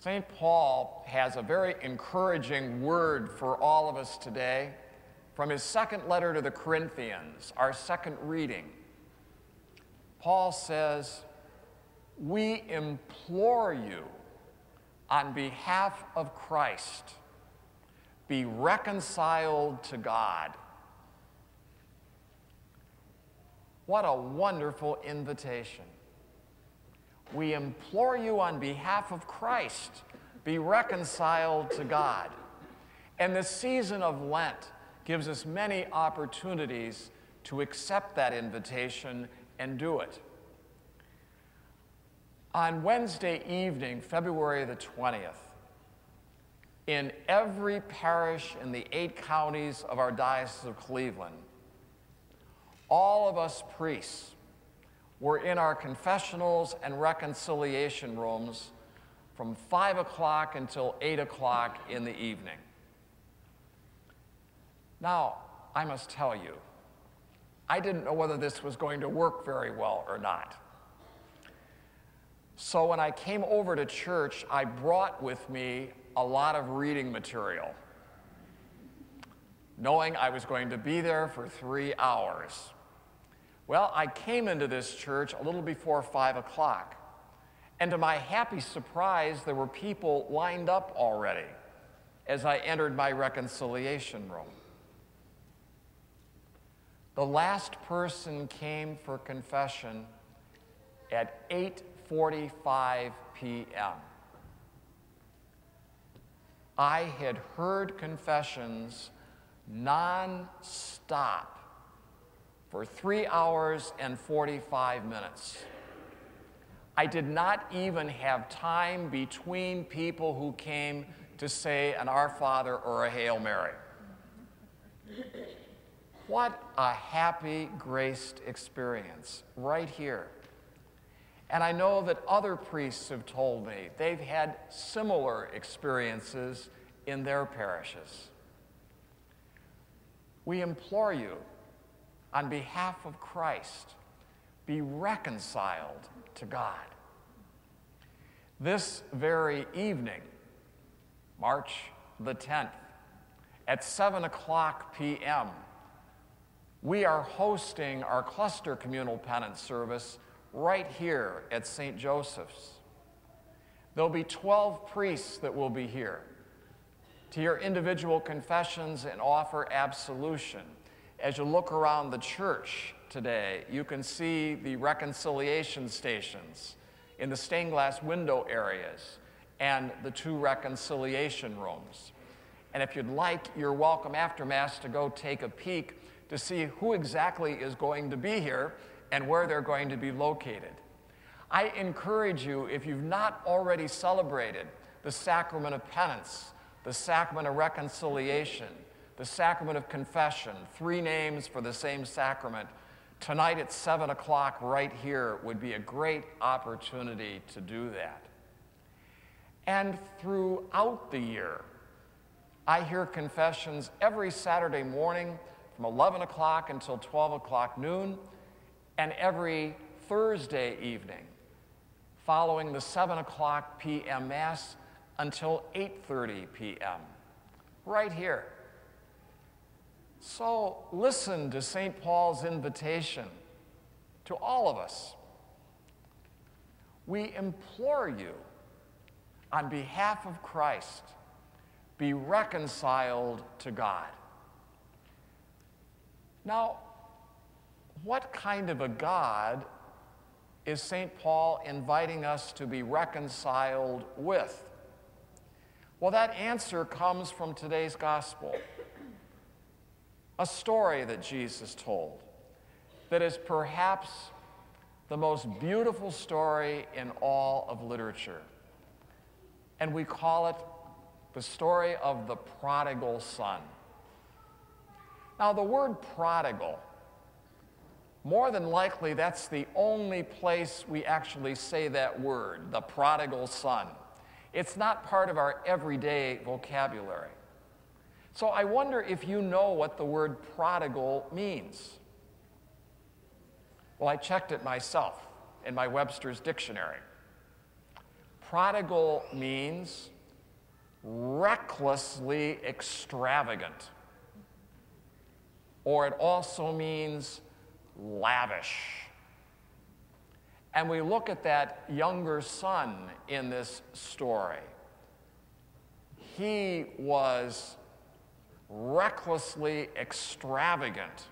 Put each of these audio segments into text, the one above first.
St. Paul has a very encouraging word for all of us today from his second letter to the Corinthians, our second reading. Paul says, "We implore you on behalf of Christ, be reconciled to God." What a wonderful invitation. We implore you on behalf of Christ, be reconciled to God. And the season of Lent gives us many opportunities to accept that invitation and do it. On Wednesday evening, February the 20th, in every parish in the 8 counties of our Diocese of Cleveland, all of us priests were in our confessionals and reconciliation rooms from 5 o'clock until 8 o'clock in the evening. Now, I must tell you, I didn't know whether this was going to work very well or not. So when I came over to church, I brought with me a lot of reading material, knowing I was going to be there for 3 hours. Well, I came into this church a little before 5 o'clock, and to my happy surprise, there were people lined up already as I entered my reconciliation room. The last person came for confession at 8:45 p.m. I had heard confessions non-stop for 3 hours and 45 minutes. I did not even have time between people who came to say an Our Father or a Hail Mary. What a happy, graced experience right here. And I know that other priests have told me they've had similar experiences in their parishes. We implore you, on behalf of Christ, be reconciled to God. This very evening, March the 10th, at 7 o'clock p.m., we are hosting our cluster communal penance service right here at St. Joseph's. There'll be 12 priests that will be here to hear individual confessions and offer absolution. As you look around the church today, you can see the reconciliation stations in the stained glass window areas and the 2 reconciliation rooms. And if you'd like, you're welcome after Mass to go take a peek to see who exactly is going to be here and where they're going to be located. I encourage you, if you've not already celebrated the sacrament of penance, the sacrament of reconciliation, the sacrament of confession, 3 names for the same sacrament, tonight at 7 o'clock right here would be a great opportunity to do that. And throughout the year, I hear confessions every Saturday morning from 11 o'clock until 12 o'clock noon, and every Thursday evening following the 7 o'clock p.m. Mass until 8:30 p.m. right here. So listen to St. Paul's invitation to all of us. We implore you, on behalf of Christ, be reconciled to God. Now, what kind of a God is St. Paul inviting us to be reconciled with? Well, that answer comes from today's gospel. A story that Jesus told that is perhaps the most beautiful story in all of literature. And we call it the story of the prodigal son. Now, the word prodigal, more than likely, that's the only place we actually say that word, the prodigal son. It's not part of our everyday vocabulary. So I wonder if you know what the word prodigal means. Well, I checked it myself in my Webster's dictionary. Prodigal means recklessly extravagant, or it also means lavish. And we look at that younger son in this story. He was recklessly extravagant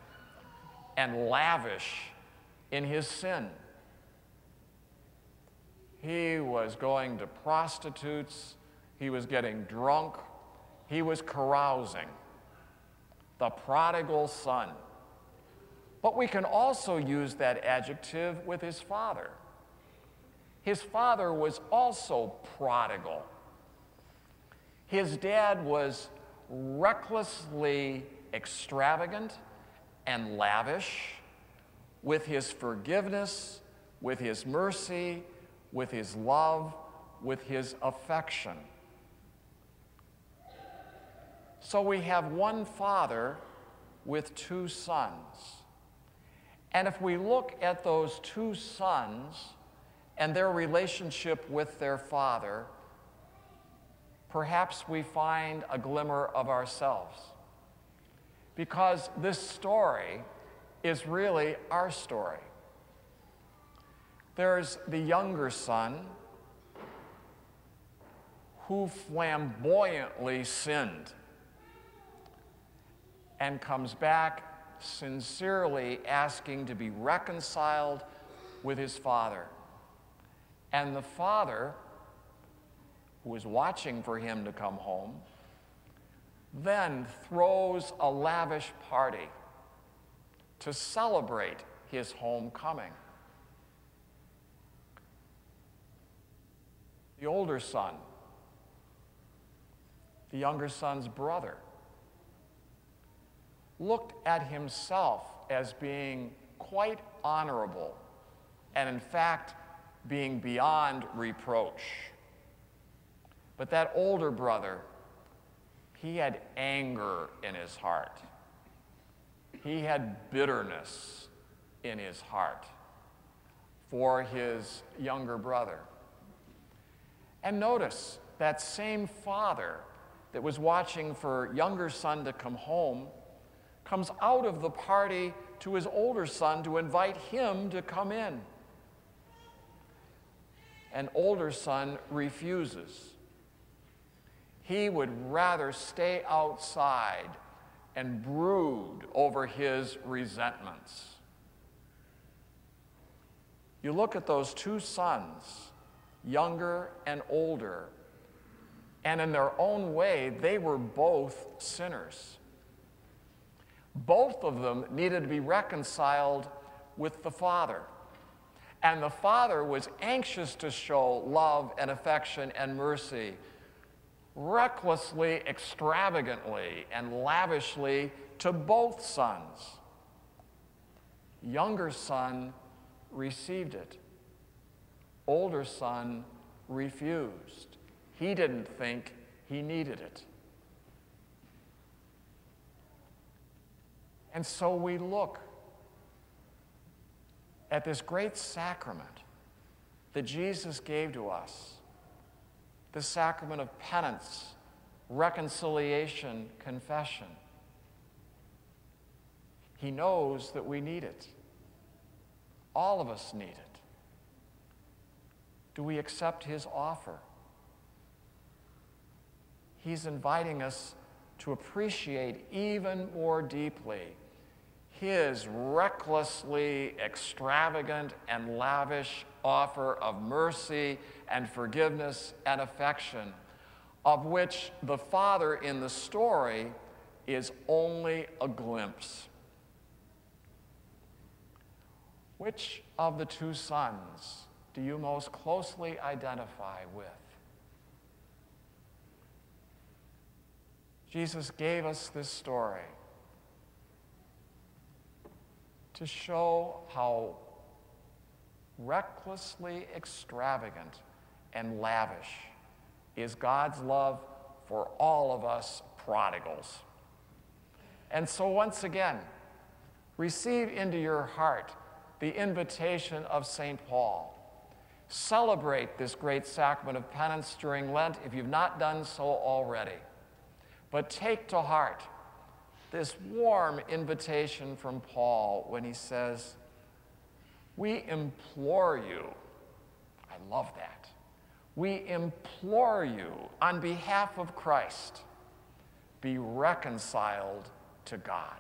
and lavish in his sin. He was going to prostitutes, he was getting drunk, he was carousing. The prodigal son. But we can also use that adjective with his father. His father was also prodigal. His dad was recklessly extravagant and lavish with his forgiveness, with his mercy, with his love, with his affection. So we have one father with two sons. And if we look at those two sons and their relationship with their father, perhaps we find a glimmer of ourselves. Because this story is really our story. There's the younger son who flamboyantly sinned and comes back sincerely asking to be reconciled with his father. And the father, who is watching for him to come home, then throws a lavish party to celebrate his homecoming. The older son, the younger son's brother, looked at himself as being quite honorable and, in fact, being beyond reproach. But that older brother, he had anger in his heart. He had bitterness in his heart for his younger brother. And notice that same father that was watching for younger son to come home comes out of the party to his older son to invite him to come in. And older son refuses. He would rather stay outside and brood over his resentments. You look at those two sons, younger and older, and in their own way, they were both sinners. Both of them needed to be reconciled with the father. And the father was anxious to show love and affection and mercy, recklessly, extravagantly, and lavishly to both sons. Younger son received it. Older son refused. He didn't think he needed it. And so we look at this great sacrament that Jesus gave to us, the sacrament of penance, reconciliation, confession. He knows that we need it. All of us need it. Do we accept his offer? He's inviting us to appreciate even more deeply his recklessly extravagant and lavish offer of mercy and forgiveness and affection, of which the father in the story is only a glimpse. Which of the two sons do you most closely identify with? Jesus gave us this story to show how recklessly extravagant and lavish is God's love for all of us prodigals. And so once again, receive into your heart the invitation of St. Paul Celebrate this great sacrament of penance during Lent if you've not done so already. But take to heart this warm invitation from Paul when he says, we implore you, I love that, we implore you on behalf of Christ, be reconciled to God.